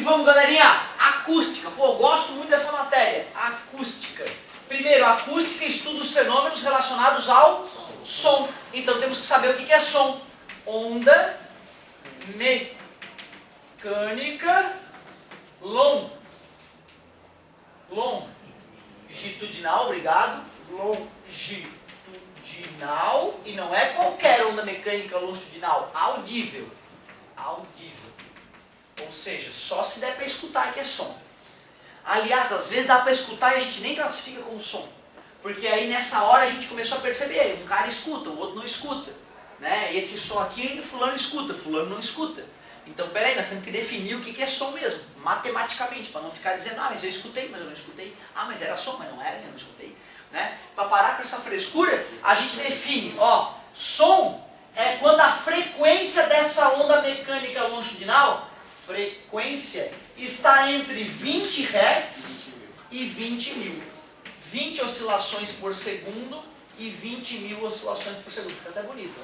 vamos, galerinha. Acústica. Pô, eu gosto muito dessa matéria. Acústica. Primeiro, a acústica estuda os fenômenos relacionados ao som. Então temos que saber o que é som. Onda mecânica longitudinal, obrigado. Longitudinal, e não é qualquer onda mecânica longitudinal, audível. Audível. Ou seja, só se der para escutar que é som. Aliás, às vezes dá para escutar e a gente nem classifica como som. Porque aí nessa hora a gente começou a perceber, um cara escuta, o outro não escuta. Né? Esse som aqui, fulano escuta, fulano não escuta. Então, peraí, nós temos que definir o que é som mesmo, matematicamente, para não ficar dizendo, ah, mas eu escutei, mas eu não escutei. Ah, mas era som, mas não era, eu não escutei. Né? Para parar com essa frescura, a gente define, ó, som é quando a frequência dessa onda mecânica longitudinal, frequência, está entre 20 Hz e 20.000. 20 oscilações por segundo e 20.000 oscilações por segundo. Fica até bonito. Ó.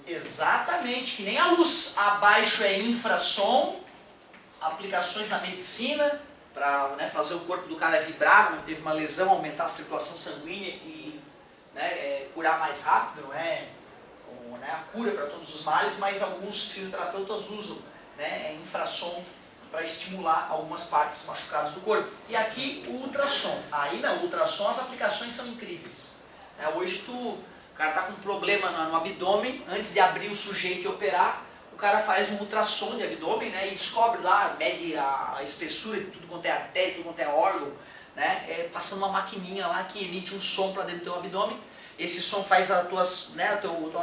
Exatamente, que nem a luz. Abaixo é infrassom, aplicações na medicina, para, né, fazer o corpo do cara vibrar, não teve uma lesão, aumentar a circulação sanguínea e, né, curar mais rápido, não é a cura para todos os males, mas alguns fisioterapeutas usam, né, infrassom para estimular algumas partes machucadas do corpo. E aqui o ultrassom. Aí não, o ultrassom, as aplicações são incríveis. Hoje o cara está com um problema no abdômen, antes de abrir o sujeito e operar, o cara faz um ultrassom de abdômen, né, e descobre lá, mede a espessura de tudo quanto é artéria, tudo quanto é órgão, né, passando uma maquininha lá que emite um som para dentro do teu abdômen. Esse som faz a tua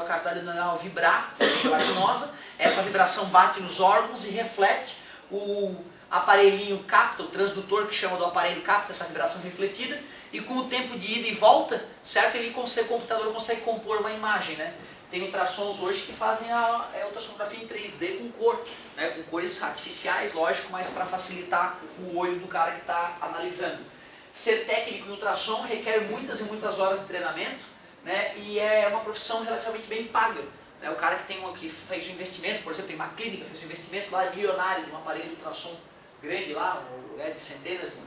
cavidade abdominal vibrar, gelatinosa. Essa vibração bate nos órgãos e reflete. O aparelhinho capta, o transdutor que chama do aparelho capta essa vibração refletida. E com o tempo de ida e volta, certo? O computador consegue compor uma imagem, né? Tem ultrassons hoje que fazem a ultrassonografia em 3D com cor, né? Com cores artificiais, lógico, mas para facilitar o olho do cara que está analisando. Ser técnico em ultrassom requer muitas e muitas horas de treinamento, né? E é uma profissão relativamente bem paga. Né? O cara que fez um investimento, por exemplo, tem uma clínica, fez um investimento lá milionário num aparelho de ultrassom grande lá, de centenas de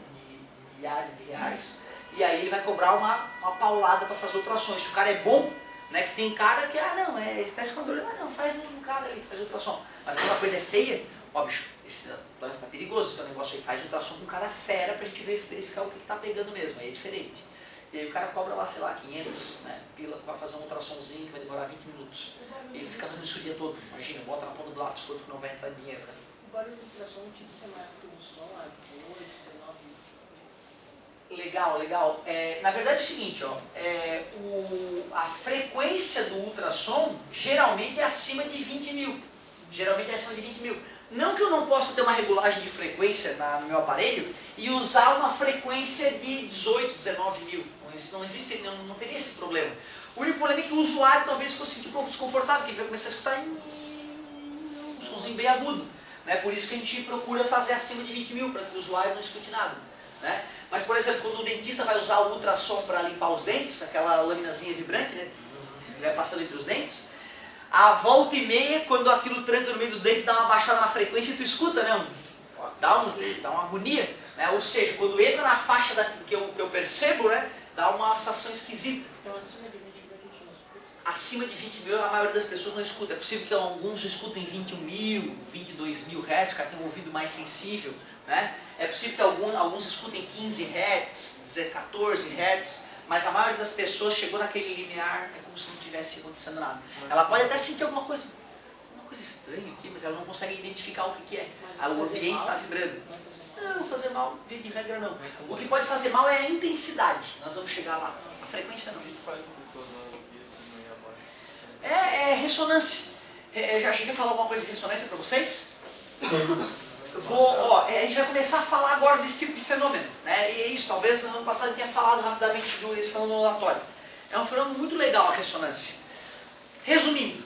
milhares de reais. E aí ele vai cobrar uma paulada para fazer ultrassom. Se o cara é bom, né, que tem cara que, está escondendo, faz um cara ali, faz ultrassom. Mas quando a coisa é feia, ó bicho, esse tá perigoso esse negócio aí, faz ultrassom com um cara fera pra gente verificar o que tá pegando mesmo, aí é diferente. E aí o cara cobra lá, sei lá, 500, né, pila para fazer um ultrassomzinho que vai demorar 20 minutos. E fica fazendo isso o dia todo, imagina, bota na ponta do lápis, todo que não vai entrar dinheiro, cara. O barulho do ultrassom tipo ser mais que um som, 8, 19. Legal, legal. Na verdade é o seguinte, ó, a frequência do ultrassom geralmente é acima de 20.000. Geralmente é acima de 20.000. Não que eu não possa ter uma regulagem de frequência no meu aparelho e usar uma frequência de 18, 19.000. Não existe, não teria esse problema. O único problema é que o usuário talvez fosse sentir um pouco desconfortável, porque ele vai começar a escutar um somzinho bem agudo. Né? Por isso que a gente procura fazer acima de 20.000, para que o usuário não escute nada. Né? Mas, por exemplo, quando o dentista vai usar o ultrassom para limpar os dentes, aquela laminazinha vibrante, né, que vai passando entre os dentes, a volta e meia, quando aquilo tranca no meio dos dentes, dá uma baixada na frequência e tu escuta, né, dá uma agonia. Né? Ou seja, quando entra na faixa que eu percebo, né, dá uma sensação esquisita. Então, acima de 20.000 a gente não escuta? Acima de 20.000 a maioria das pessoas não escuta. É possível que alguns escutem 21.000, 22.000 Hz, o cara tem um ouvido mais sensível. Né? É possível que alguns escutem 15 Hz, 14 Hz, mas a maioria das pessoas chegou naquele limiar, é como se não tivesse acontecendo nada. Ela pode até sentir alguma coisa estranha aqui, mas ela não consegue identificar o que é. O ambiente está vibrando. Não, fazer mal, via de regra não. O que pode fazer mal é a intensidade. Nós vamos chegar lá. A frequência não. É ressonância. Já cheguei a falar alguma coisa de ressonância para vocês? A gente vai começar a falar agora desse tipo de fenômeno. Né? E é isso, talvez no ano passado eu tenha falado rapidamente desse fenômeno ondulatório. É um fenômeno muito legal a ressonância. Resumindo,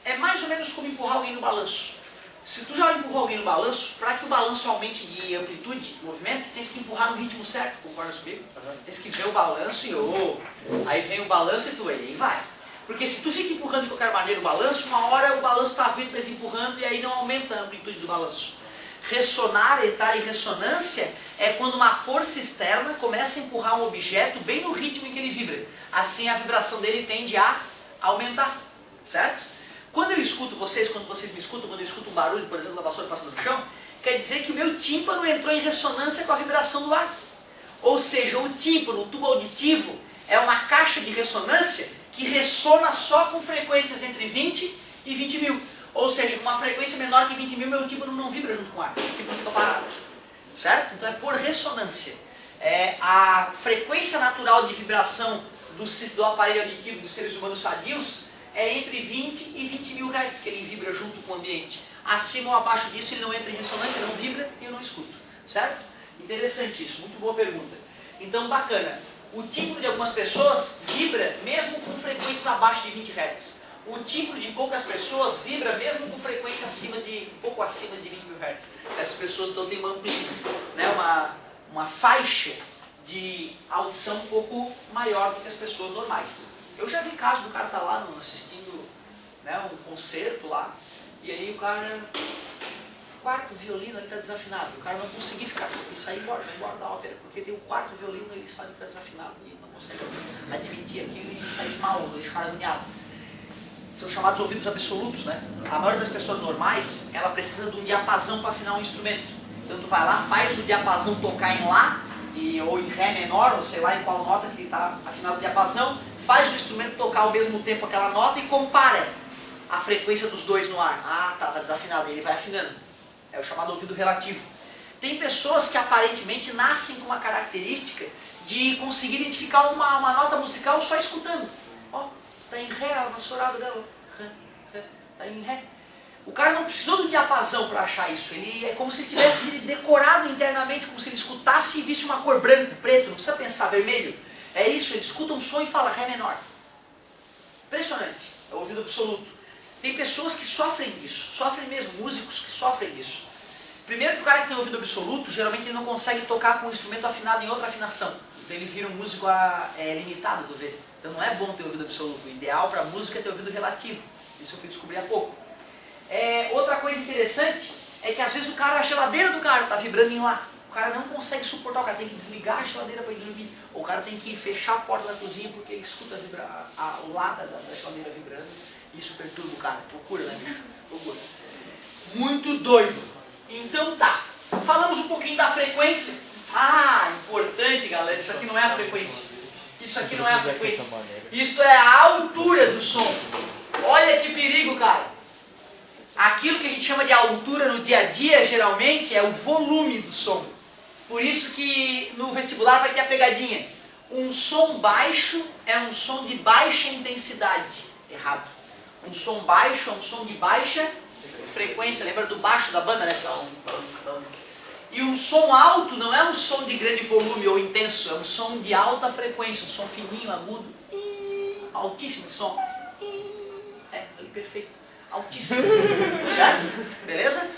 é mais ou menos como empurrar alguém no balanço. Se tu já empurrou alguém no balanço, para que o balanço aumente de amplitude, de movimento, tu tens que empurrar no ritmo certo, concorda comigo? Tens que ver o balanço e aí vem o balanço e tu aí vai. Porque se tu fica empurrando de qualquer maneira o balanço, uma hora o balanço está vindo, está empurrando e aí não aumenta a amplitude do balanço. Ressonar, entrar em ressonância, é quando uma força externa começa a empurrar um objeto bem no ritmo em que ele vibra. Assim a vibração dele tende a aumentar, certo? Quando eu escuto vocês, quando vocês me escutam, quando eu escuto um barulho, por exemplo, da vassoura passando no chão, quer dizer que o meu tímpano entrou em ressonância com a vibração do ar. Ou seja, o tímpano, o tubo auditivo, é uma caixa de ressonância que ressona só com frequências entre 20 e 20 mil. Ou seja, com uma frequência menor que 20 mil, meu tímpano não vibra junto com o ar, o tímpano fica parado. Certo? Então é por ressonância. A frequência natural de vibração do aparelho auditivo dos seres humanos sadios é entre 20 e 20 mil Hz, que ele vibra junto com o ambiente. Acima ou abaixo disso ele não entra em ressonância, não vibra e eu não escuto. Certo? Interessante isso, muito boa pergunta. Então, bacana. O tímpano de algumas pessoas vibra mesmo com frequências abaixo de 20 Hz. O tímpano de poucas pessoas vibra mesmo com frequência pouco acima de 20 mil Hz. Essas pessoas então têm uma amplitude, né, uma faixa de audição um pouco maior do que as pessoas normais. Eu já vi casos do cara estar lá assistindo, né, um concerto lá, e aí o cara, quarto violino ele está desafinado, o cara não conseguiu ficar, isso aí vai embora da ópera, porque tem o quarto violino ele sabe que está desafinado e não consegue admitir aquilo e faz mal, deixa o cara agoniado. São chamados ouvidos absolutos, né? A maioria das pessoas normais, ela precisa de um diapasão para afinar um instrumento. Então tu vai lá, faz o diapasão tocar em Lá, ou em Ré menor, ou sei lá em qual nota que está afinado o diapasão, faz o instrumento tocar ao mesmo tempo aquela nota e compara a frequência dos dois no ar. Ah, tá desafinado, aí ele vai afinando. É o chamado ouvido relativo. Tem pessoas que aparentemente nascem com uma característica de conseguir identificar uma nota musical só escutando. Ó, tá em Ré, a vassourada dela. Tá em Ré. O cara não precisou do diapasão para achar isso. Ele é como se ele tivesse decorado internamente, como se ele escutasse e visse uma cor branca, preto, não precisa pensar, vermelho. É isso, ele escuta um som e fala Ré menor. Impressionante, é o ouvido absoluto. Tem pessoas que sofrem disso, sofrem mesmo, músicos que sofrem disso. Primeiro que o cara que tem ouvido absoluto, geralmente ele não consegue tocar com um instrumento afinado em outra afinação. Então ele vira um músico limitado, tu vê. Então não é bom ter ouvido absoluto, o ideal para a música é ter ouvido relativo. Isso eu fui descobrir há pouco. Outra coisa interessante é que às vezes a geladeira do cara está vibrando em Lá. O cara não consegue suportar, o cara tem que desligar a geladeira para ele dormir. Ou o cara tem que fechar a porta da cozinha porque ele escuta o lá da geladeira vibrando. Isso perturba o cara. Loucura, né, bicho? Loucura. Muito doido. Então tá. Falamos um pouquinho da frequência. Ah, importante, galera. Isso aqui não é a frequência. Isso aqui não é a frequência. Isso é a altura do som. Olha que perigo, cara. Aquilo que a gente chama de altura no dia a dia, geralmente, é o volume do som. Por isso que no vestibular vai ter a pegadinha. Um som baixo é um som de baixa intensidade. Errado. Um som baixo é um som de baixa frequência. Lembra do baixo da banda, né? E um som alto não é um som de grande volume ou intenso. É um som de alta frequência. Um som fininho, agudo. Altíssimo som. Ali perfeito. Altíssimo. Certo? Beleza?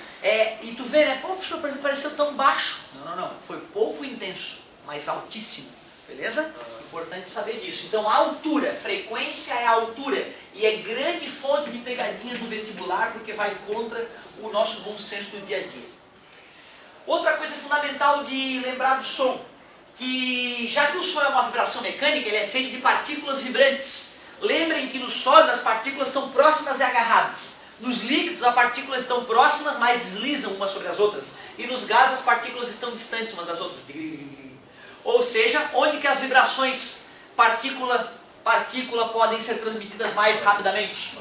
E tu vê, né? Pô, professor, pareceu tão baixo. Não. Foi pouco intenso, mas altíssimo. Beleza? Importante saber disso. Então, a altura, frequência é a altura. E é grande fonte de pegadinhas no vestibular, porque vai contra o nosso bom senso do dia a dia. Outra coisa fundamental de lembrar do som, que já que o som é uma vibração mecânica, ele é feito de partículas vibrantes. Lembrem que no sólido as partículas estão próximas e agarradas. Nos líquidos as partículas estão próximas, mas deslizam umas sobre as outras. E nos gases as partículas estão distantes umas das outras. Ou seja, onde que as vibrações partícula podem ser transmitidas mais rapidamente?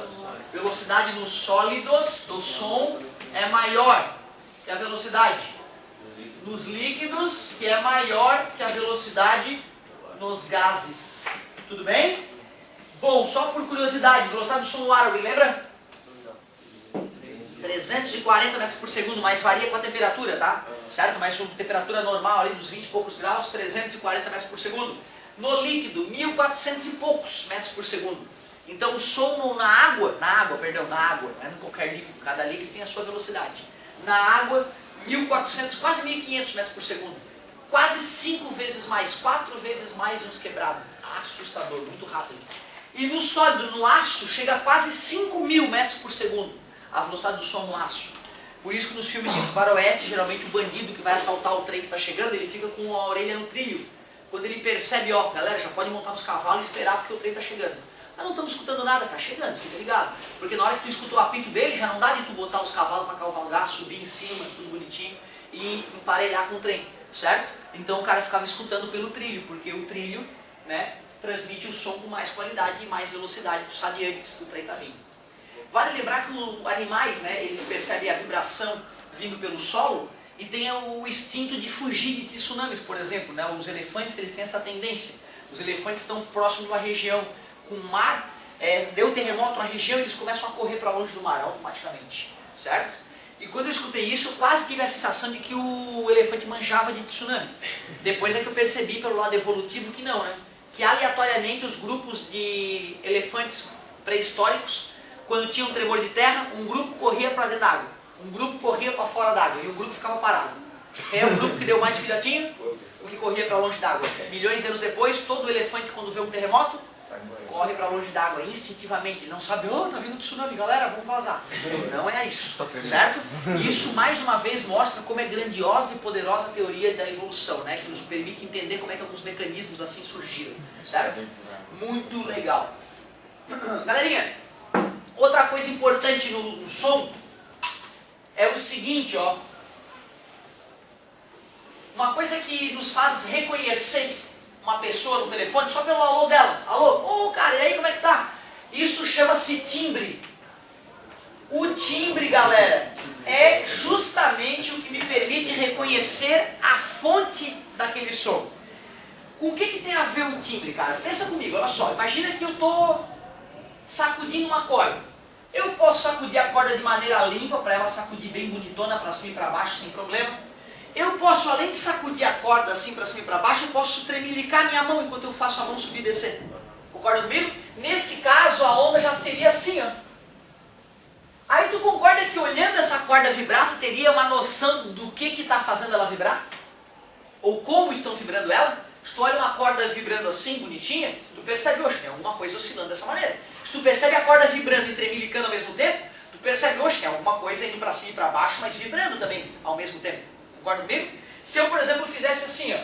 Velocidade nos sólidos do som é maior que a velocidade nos líquidos, que é maior que a velocidade nos gases. Tudo bem? Bom, só por curiosidade, velocidade do som no ar, alguém lembra? 340 metros por segundo, mas varia com a temperatura, tá? Certo? Mas com temperatura normal ali dos 20 e poucos graus, 340 metros por segundo. No líquido, 1400 e poucos metros por segundo. Então o som na água, não é em qualquer líquido, cada líquido tem a sua velocidade. Na água, 1400, quase 1500 metros por segundo. Quase 5 vezes mais, 4 vezes mais uns quebrados. Assustador, muito rápido. E no sólido, no aço, chega a quase 5.000 metros por segundo a velocidade do som no aço. Por isso que nos filmes de faroeste, geralmente o bandido que vai assaltar o trem que está chegando, ele fica com a orelha no trilho. Quando ele percebe, ó, galera, já pode montar nos cavalos e esperar porque o trem está chegando. Mas não estamos escutando nada, tá chegando, fica ligado. Porque na hora que tu escuta o apito dele, já não dá de tu botar os cavalos para cavalgar, subir em cima, tudo bonitinho, e emparelhar com o trem, certo? Então o cara ficava escutando pelo trilho, porque o trilho, né, transmite o som com mais qualidade e mais velocidade, tu sabe antes que o trem está vindo. Vale lembrar que os animais, né, eles percebem a vibração vindo pelo solo e tem o instinto de fugir de tsunamis, por exemplo. Né? Os elefantes eles têm essa tendência. Os elefantes estão próximos de uma região com mar, deu terremoto na região, eles começam a correr para longe do mar automaticamente, certo? E quando eu escutei isso, eu quase tive a sensação de que o elefante manjava de tsunami. Depois é que eu percebi pelo lado evolutivo que não, né? Que aleatoriamente os grupos de elefantes pré-históricos, quando tinha um tremor de terra, um grupo corria para dentro d'água, um grupo corria para fora d'água e um grupo ficava parado. É o grupo que deu mais filhotinho, o que corria para longe d'água. Milhões de anos depois, todo elefante quando vê um terremoto, corre para longe d'água, instintivamente. Ele não sabe, oh, tá vindo um tsunami, galera, vamos vazar. Não é isso, certo? Isso mais uma vez mostra como é grandiosa e poderosa a teoria da evolução, né? Que nos permite entender como é que alguns mecanismos assim surgiram, certo? Muito legal. Galerinha, outra coisa importante no som é o seguinte, ó. Uma coisa que nos faz reconhecer uma pessoa no telefone só pelo alô dela. Alô, ô cara, e aí como é que tá? Isso chama-se timbre. O timbre, galera, é justamente o que me permite reconhecer a fonte daquele som. Com o que tem a ver o timbre, cara? Pensa comigo, olha só, imagina que eu tô sacudindo uma corda. Eu posso sacudir a corda de maneira limpa, para ela sacudir bem bonitona para cima e para baixo, sem problema. Eu posso, além de sacudir a corda assim para cima e para baixo, eu posso tremelicar minha mão enquanto eu faço a mão subir e descer. Concorda comigo? Nesse caso, a onda já seria assim, ó. Aí tu concorda que olhando essa corda vibrar, tu teria uma noção do que está fazendo ela vibrar? Ou como estão vibrando ela? Se tu olha uma corda vibrando assim, bonitinha, tu percebe, oxe, tem alguma coisa oscilando dessa maneira. Se tu percebe a corda vibrando e tremelicando ao mesmo tempo, tu percebe, oxe, tem alguma coisa indo para cima e para baixo, mas vibrando também ao mesmo tempo. Concorda comigo? Se eu, por exemplo, fizesse assim, ó.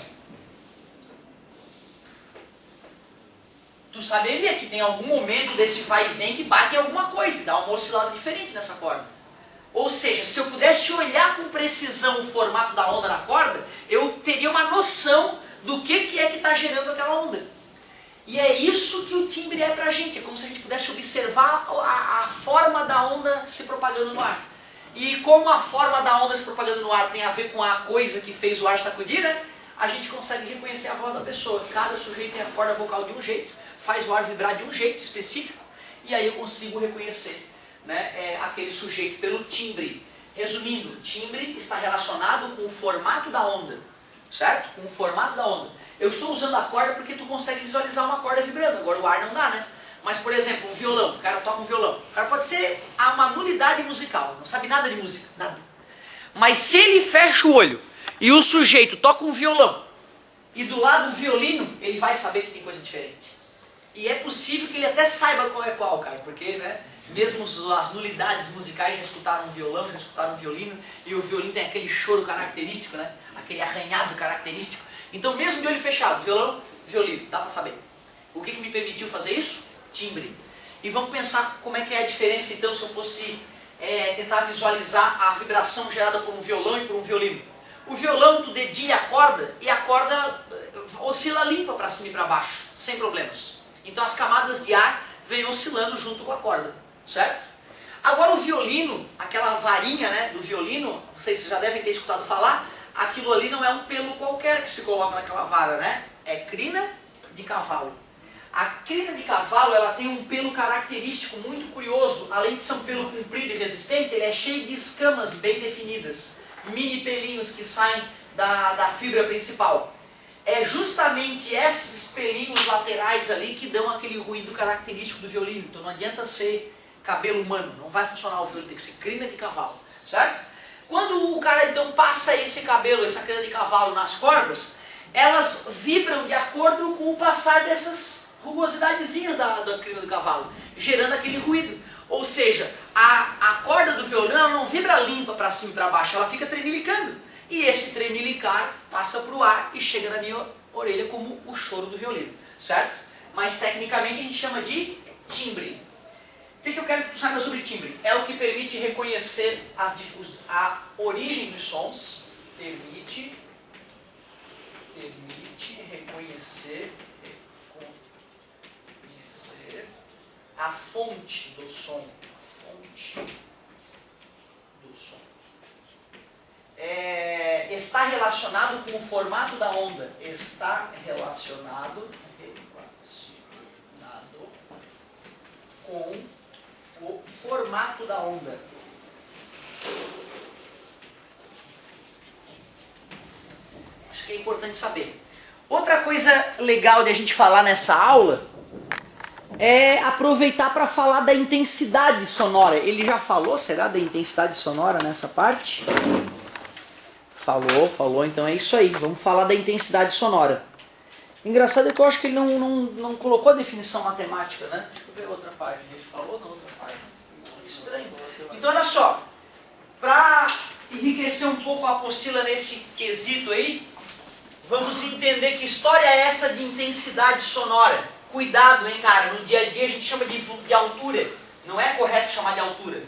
Tu saberia que tem algum momento desse vai e vem que bate em alguma coisa, dá uma oscilada diferente nessa corda. Ou seja, se eu pudesse olhar com precisão o formato da onda na corda, eu teria uma noção do que é que está gerando aquela onda. E é isso que o timbre é pra gente, é como se a gente pudesse observar a forma da onda se propagando no ar. E como a forma da onda se propagando no ar tem a ver com a coisa que fez o ar sacudir, né? A gente consegue reconhecer a voz da pessoa. Cada sujeito tem a corda vocal de um jeito, faz o ar vibrar de um jeito específico, e aí eu consigo reconhecer, né, aquele sujeito pelo timbre. Resumindo, timbre está relacionado com o formato da onda, certo? Com o formato da onda. Eu estou usando a corda porque tu consegue visualizar uma corda vibrando, agora o ar não dá, né? Mas, por exemplo, um violão, o cara toca um violão. O cara pode ser uma nulidade musical, não sabe nada de música, nada. Mas se ele fecha o olho e o sujeito toca um violão e do lado o violino, ele vai saber que tem coisa diferente. E é possível que ele até saiba qual é qual, cara, porque, né, mesmo as nulidades musicais já escutaram um violão, já escutaram um violino, e o violino tem aquele choro característico, né, aquele arranhado característico. Então, mesmo de olho fechado, violão, violino, dá pra saber. O que me permitiu fazer isso? Timbre. E vamos pensar como é que é a diferença, então, se eu fosse tentar visualizar a vibração gerada por um violão e por um violino. O violão, tu dedilha a corda e a corda oscila limpa para cima e para baixo, sem problemas. Então as camadas de ar vêm oscilando junto com a corda, certo? Agora o violino, aquela varinha, né, do violino, vocês já devem ter escutado falar, aquilo ali não é um pelo qualquer que se coloca naquela vara, né? É crina de cavalo. A crina de cavalo, ela tem um pelo característico muito curioso. Além de ser um pelo comprido e resistente, ele é cheio de escamas bem definidas. Mini pelinhos que saem da fibra principal. É justamente esses pelinhos laterais ali que dão aquele ruído característico do violino. Então não adianta ser cabelo humano, não vai funcionar o violino, tem que ser crina de cavalo, certo? Quando o cara então passa esse cabelo, essa crina de cavalo nas cordas, elas vibram de acordo com o passar dessas rugosidadezinhas da crina do cavalo, gerando aquele ruído. Ou seja, a corda do violão ela não vibra limpa para cima e para baixo, ela fica tremilicando. E esse tremelicar passa para o ar e chega na minha orelha como o choro do violino, certo? Mas tecnicamente a gente chama de timbre. O que eu quero que tu saiba sobre timbre? É o que permite reconhecer a origem dos sons, permite reconhecer a fonte do som. Está relacionado com o formato da onda. Está relacionado com o formato da onda. Isso que é importante saber. Outra coisa legal de a gente falar nessa aula é aproveitar para falar da intensidade sonora. Ele já falou, será, da intensidade sonora nessa parte? Falou, então é isso aí. Vamos falar da intensidade sonora. Engraçado é que eu acho que ele não colocou a definição matemática, né? Deixa eu ver outra página. Ele falou na outra página. Estranho. Então olha só, para enriquecer um pouco a apostila nesse quesito aí, vamos entender que história é essa de intensidade sonora. Cuidado, hein, cara, no dia a dia a gente chama de altura, não é correto chamar de altura.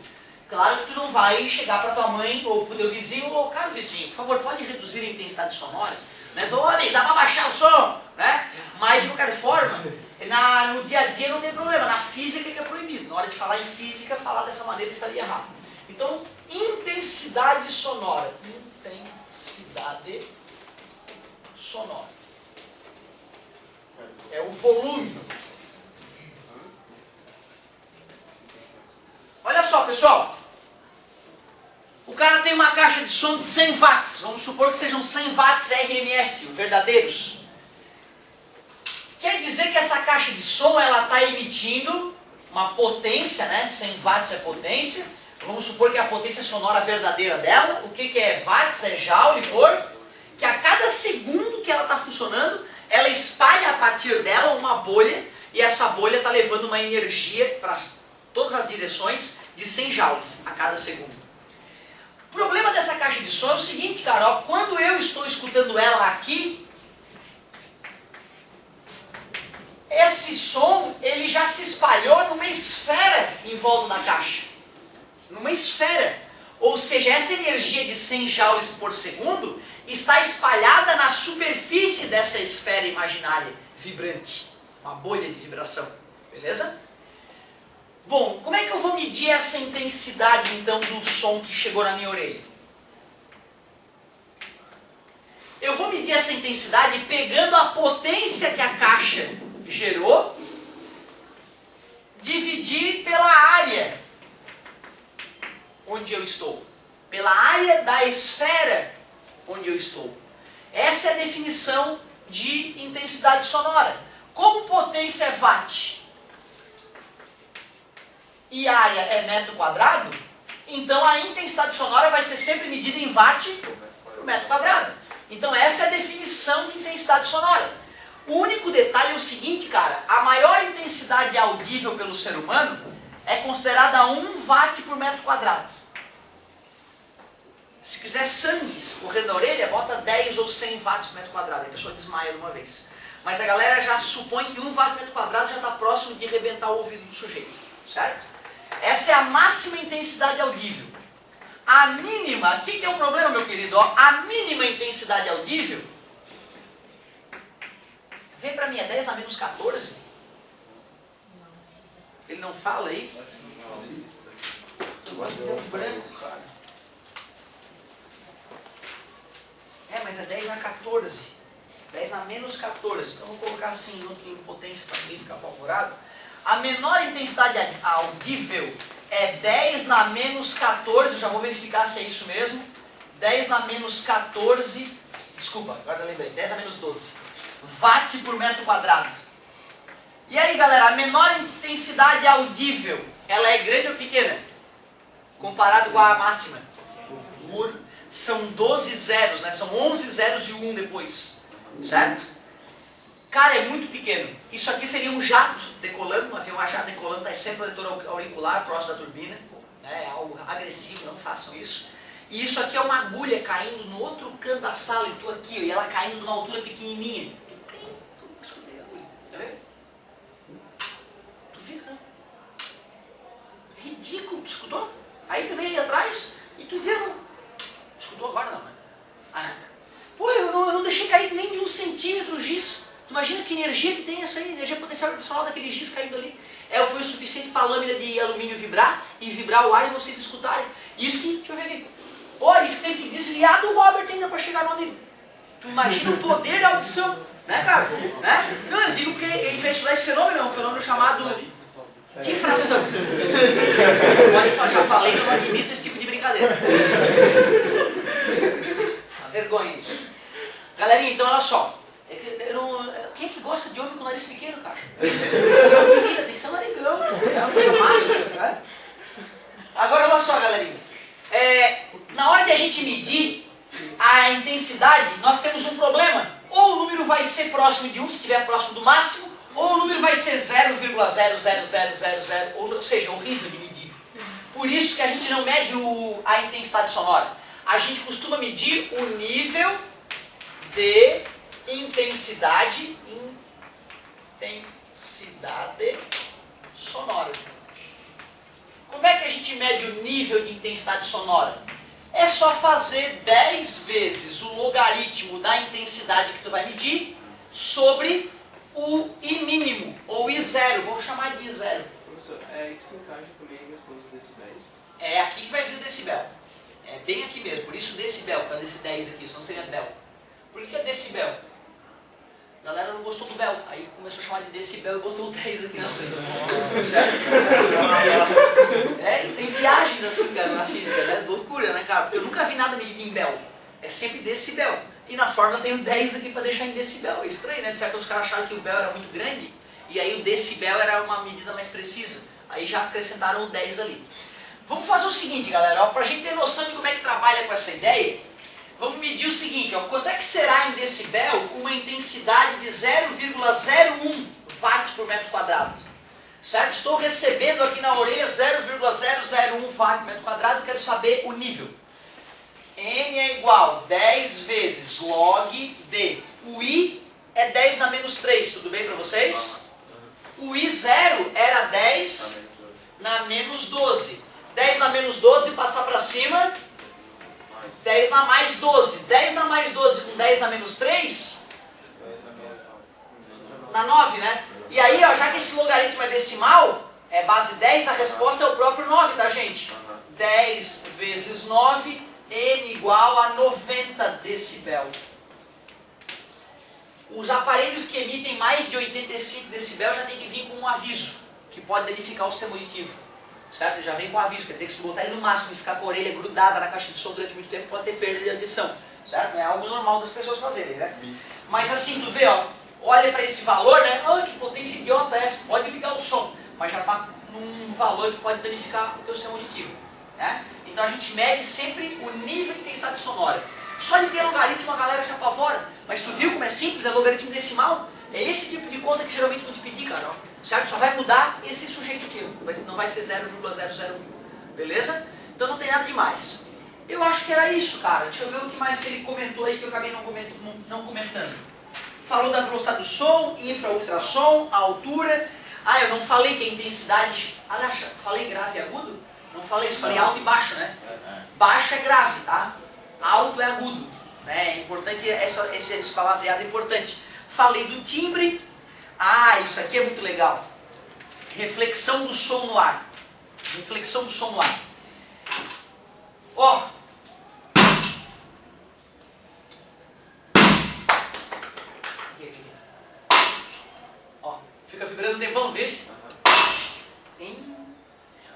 Claro que tu não vai chegar para tua mãe ou pro teu vizinho, ou cara vizinho, por favor, pode reduzir a intensidade sonora? Né? Então, olha, dá para baixar o som, né? Mas de qualquer forma, no dia a dia não tem problema, na física que é proibido. Na hora de falar em física, falar dessa maneira estaria errado. Então, intensidade sonora. Intensidade sonora. É o volume. Olha só, pessoal. O cara tem uma caixa de som de 100 watts. Vamos supor que sejam 100 watts RMS, verdadeiros. Quer dizer que essa caixa de som ela está emitindo uma potência, né? 100 watts é potência. Vamos supor que a potência sonora verdadeira dela, o que é watts? É joule por... Que a cada segundo que ela está funcionando, ela espalha a partir dela uma bolha, e essa bolha está levando uma energia para todas as direções de 100 joules a cada segundo. O problema dessa caixa de som é o seguinte, cara, ó, quando eu estou escutando ela aqui, esse som ele já se espalhou numa esfera em volta da caixa. Numa esfera. Ou seja, essa energia de 100 joules por segundo está espalhada na superfície dessa esfera imaginária vibrante. Uma bolha de vibração. Beleza? Bom, como é que eu vou medir essa intensidade então do som que chegou na minha orelha? Eu vou medir essa intensidade pegando a potência que a caixa gerou, dividir pela área onde eu estou. Pela área da esfera onde eu estou. Essa é a definição de intensidade sonora. Como potência é watt e área é metro quadrado, então a intensidade sonora vai ser sempre medida em watt por metro quadrado. Então essa é a definição de intensidade sonora. O único detalhe é o seguinte, cara, a maior intensidade audível pelo ser humano é considerada 1 watt por metro quadrado. Se quiser sangue escorrendo na orelha, bota 10 ou 100 watts por metro quadrado, a pessoa desmaia de uma vez. Mas a galera já supõe que 1 watt por metro quadrado já está próximo de arrebentar o ouvido do sujeito, certo? Essa é a máxima intensidade audível. A mínima, o que é o problema, meu querido? Ó, a mínima intensidade audível, vem pra mim, é 10 na menos 14? Ele não fala aí? Agora deu um branco, cara. Mas é 10 na 14. 10 na menos 14. Então eu vou colocar assim em potência para ninguém ficar apavorado. A menor intensidade audível é 10 na menos 14. Já vou verificar se é isso mesmo. 10 na menos 14. Desculpa, agora eu lembrei. 10 na menos 12. Watt por metro quadrado. E aí, galera, a menor intensidade audível, ela é grande ou pequena? Comparado com a máxima? São 12 zeros, né? São 11 zeros e 1 depois. Certo? Cara, é muito pequeno. Isso aqui seria um jato decolando, um avião a jato decolando, está sempre protetor auricular próximo da turbina. Né? É algo agressivo, não façam isso. E isso aqui é uma agulha caindo no outro canto da sala e tu aqui, ó, e ela caindo numa altura pequenininha. Tu escutei a agulha, tá vendo? Tu viu, não? É ridículo, tu escutou? Aí também aí atrás, e tu viu, não? Escutou agora não, né? Ah, não. Pô, eu não deixei cair nem de 1 centímetro o giz. Tu imagina que energia que tem essa aí, energia potencial adicional daquele giz caindo ali. Foi o suficiente para a lâmina de alumínio vibrar e vibrar o ar e vocês escutarem. Isso que, deixa eu ver aqui. Isso que teve que desviar do Robert ainda para chegar no amigo. Tu imagina o poder da audição, né, cara? Né? Não, eu digo porque a gente vai estudar esse fenômeno, é um fenômeno chamado difração. Já falei que eu não admito esse tipo de brincadeira. Uma vergonha isso. Galerinha, então olha só. Quem é que gosta de homem com nariz pequeno, cara? Tem que ser narigão, é uma coisa máxima, né? Agora olha só, galerinha. Na hora de a gente medir a intensidade, nós temos um problema. Ou o número vai ser próximo de 1, se estiver próximo do máximo, ou o número vai ser 0,00000, ou seja, horrível de medir. Por isso que a gente não mede a intensidade sonora. A gente costuma medir o nível de intensidade sonora. Como é que a gente mede o nível de intensidade sonora? É só fazer 10 vezes o logaritmo da intensidade que tu vai medir sobre o I mínimo, ou I0, vamos chamar de I0. Professor, é aí que se encaixa também a questão dos decibéis? É aqui que vai vir o decibel. É bem aqui mesmo, por isso decibel, para esse 10 aqui, senão seria bel. Por que é decibel? A galera não gostou do bel, aí começou a chamar de decibel e botou o 10 aqui na frente. E tem viagens assim, cara, na física, né? Loucura, né, cara? Porque eu nunca vi nada medido em bel. É sempre decibel. E na fórmula tem o 10 aqui para deixar em decibel. É estranho, né? De certo, os caras acharam que o bel era muito grande e aí o decibel era uma medida mais precisa. Aí já acrescentaram o 10 ali. Vamos fazer o seguinte, galera, para a gente ter noção de como é que trabalha com essa ideia, vamos medir o seguinte, ó, quanto é que será em decibel uma intensidade de 0,01 watts por metro quadrado? Certo? Estou recebendo aqui na orelha 0,001 watt por metro quadrado, quero saber o nível. N é igual 10 vezes log de. O I é 10 na menos 3, tudo bem para vocês? O I0 era 10 na menos 12. 10 na menos 12 passar para cima, 10 na mais 12. 10 na mais 12 com 10 na menos 3, na 9, né? E aí, ó, já que esse logaritmo é decimal, é base 10, a resposta é o próprio 9 da gente. 10 vezes 9, N igual a 90 decibel. Os aparelhos que emitem mais de 85 decibel já tem que vir com um aviso, que pode danificar o sistema auditivo. Certo? Ele já vem com aviso, quer dizer que se tu botar ele no máximo e ficar com a orelha grudada na caixa de som durante muito tempo, pode ter perda de audição. Certo? É algo normal das pessoas fazerem, né? Mas assim, tu vê, ó, olha para esse valor, né? Ah, que potência idiota é essa? Pode ligar o som, mas já está num valor que pode danificar o teu sistema auditivo. Né? Então a gente mede sempre o nível de intensidade sonora. Só de ter logaritmo a galera se apavora, mas tu viu como é simples, é logaritmo decimal? É esse tipo de conta que geralmente vão te pedir, cara, ó. Certo? Só vai mudar esse sujeito aqui, não vai ser 0,001, beleza? Então não tem nada demais. Eu acho que era isso, cara. Deixa eu ver o que mais que ele comentou aí que eu acabei não comentando. Falou da velocidade do som, infra-ultrassom, a altura. Ah, eu não falei que a intensidade... Aliás, falei grave e agudo? Não falei isso, falei alto e baixo, né? Baixo é grave, tá? Alto é agudo. Né? É importante, esse palavreado é importante. Falei do timbre. Ah, isso aqui é muito legal. Reflexão do som no ar. Reflexão do som no ar. Ó. Ó, fica vibrando um tempão, vê se?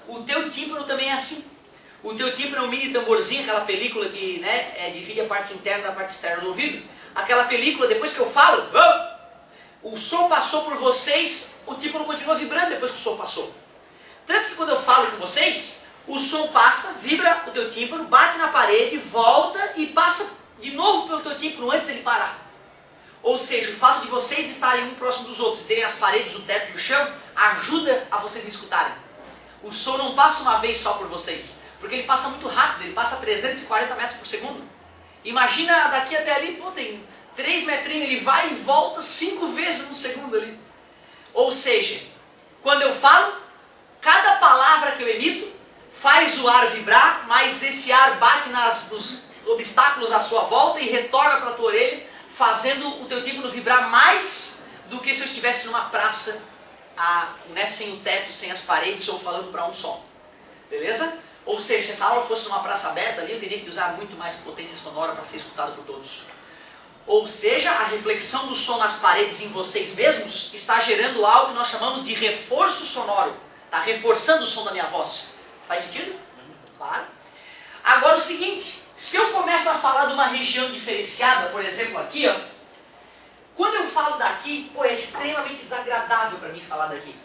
O teu tímpano também é assim. O teu tímpano é um mini tamborzinho, aquela película que, né, divide a parte interna da parte externa do ouvido. Aquela película, depois que eu falo, o som passou por vocês, o tímpano continua vibrando depois que o som passou. Tanto que quando eu falo com vocês, o som passa, vibra o teu tímpano, bate na parede, volta e passa de novo pelo teu tímpano antes dele parar. Ou seja, o fato de vocês estarem um próximo dos outros, terem as paredes, o teto e o chão, ajuda a vocês me escutarem. O som não passa uma vez só por vocês, porque ele passa muito rápido, ele passa a 340 metros por segundo. Imagina daqui até ali, pô, tem 3 metrinhos, ele vai e volta 5 vezes no segundo ali. Ou seja, quando eu falo, cada palavra que eu emito faz o ar vibrar, mas esse ar bate nos obstáculos à sua volta e retorna para a tua orelha, fazendo o teu tímpano vibrar mais do que se eu estivesse numa praça, né, sem o teto, sem as paredes ou falando para um só. Beleza? Ou seja, se essa aula fosse numa praça aberta ali, eu teria que usar muito mais potência sonora para ser escutado por todos. Ou seja, a reflexão do som nas paredes em vocês mesmos está gerando algo que nós chamamos de reforço sonoro. Está reforçando o som da minha voz. Faz sentido? Claro. Agora o seguinte, se eu começo a falar de uma região diferenciada, por exemplo aqui, ó, quando eu falo daqui, pô, é extremamente desagradável para mim falar daqui.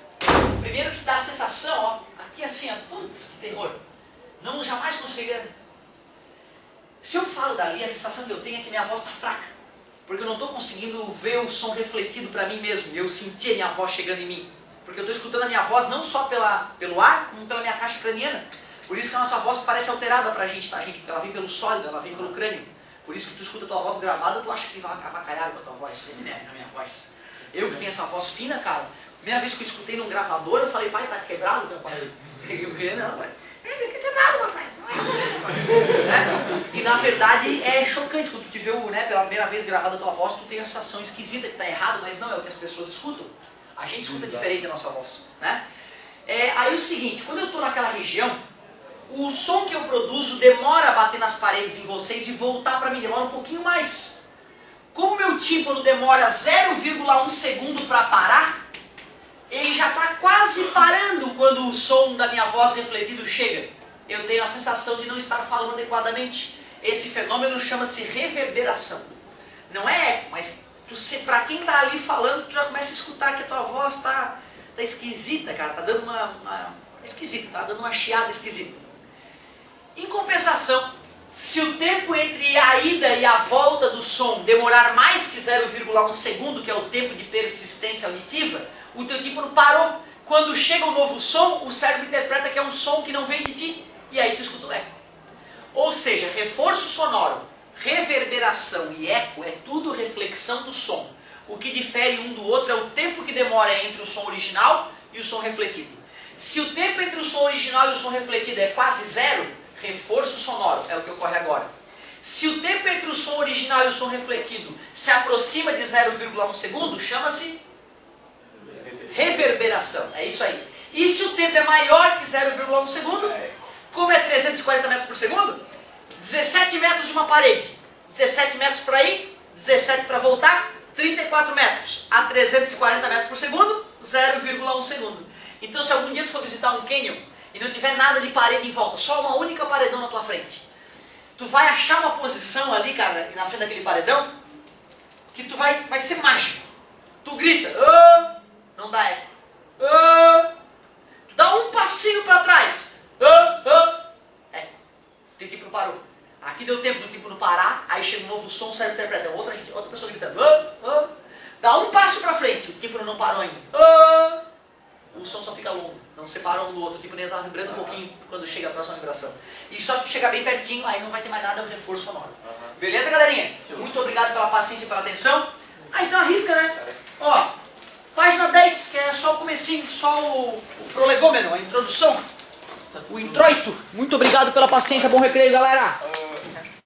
Primeiro que dá a sensação, ó, aqui assim, ó, putz, que terror. Não, jamais conseguiria. Se eu falo dali, a sensação que eu tenho é que minha voz está fraca. Porque eu não estou conseguindo ver o som refletido para mim mesmo. Eu senti a minha voz chegando em mim. Porque eu estou escutando a minha voz não só pelo ar, como pela minha caixa craniana. Por isso que a nossa voz parece alterada para a gente, tá, gente? Porque ela vem pelo sólido, ela vem pelo crânio. Por isso que tu escuta a tua voz gravada, tu acha que vai avacalhar com a tua voz. A minha voz. Eu que tenho essa voz fina, cara. Primeira vez que eu escutei num gravador, eu falei, pai, tá quebrado teu pai? Não, pai. Quebrado, papai. Não é assim, né? E na verdade é chocante quando tu te vê, né, pela primeira vez gravada a tua voz, tu tem a sensação esquisita que tá errado, mas não é o que as pessoas escutam. A gente escuta diferente a nossa voz, né? Aí o seguinte, quando eu estou naquela região, o som que eu produzo demora a bater nas paredes em vocês e voltar para mim, demora um pouquinho mais. Como meu tímpano demora 0,1 segundo para parar, ele já está quase parando quando o som da minha voz refletido chega. Eu tenho a sensação de não estar falando adequadamente. Esse fenômeno chama-se reverberação. Não é eco, mas para quem está ali falando, tu já começa a escutar que a tua voz está esquisita, cara. Está dando tá dando uma chiada esquisita. Em compensação, se o tempo entre a ida e a volta do som demorar mais que 0,1 segundo, que é o tempo de persistência auditiva, o teu tímpano parou. Quando chega um novo som, o cérebro interpreta que é um som que não vem de ti, e aí tu escuta o eco. Ou seja, reforço sonoro, reverberação e eco é tudo reflexão do som. O que difere um do outro é o tempo que demora entre o som original e o som refletido. Se o tempo entre o som original e o som refletido é quase zero, reforço sonoro é o que ocorre agora. Se o tempo entre o som original e o som refletido se aproxima de 0,1 segundo, chama-se reverberação. É isso aí. E se o tempo é maior que 0,1 segundo, como é 340 metros por segundo, 17 metros de uma parede, 17 metros para ir, 17 para voltar, 34 metros a 340 metros por segundo, 0,1 segundo. Então se algum dia tu for visitar um canyon e não tiver nada de parede em volta, só uma única paredão na tua frente, tu vai achar uma posição ali, cara, na frente daquele paredão, que tu vai ser mágico. Tu grita, oh! Não dá eco. Oh! Tu dá um passinho para trás, eco. Teu tímpano parou. Aqui deu tempo do tímpano parar, aí chega um novo som, o cérebro interpreta, outra pessoa gritando, dá um passo para frente, o tímpano não parou ainda. O som só fica longo, não separa um do outro, o tímpano ainda está vibrando um pouquinho quando chega a próxima vibração. E só se tu chegar bem pertinho, aí não vai ter mais nada, é um reforço sonoro. Beleza, galerinha? Muito obrigado pela paciência e pela atenção. Então arrisca, né? Ó, página 10, que é só o comecinho, só o prolegômeno, a introdução, o introito. Muito obrigado pela paciência, bom recreio, galera!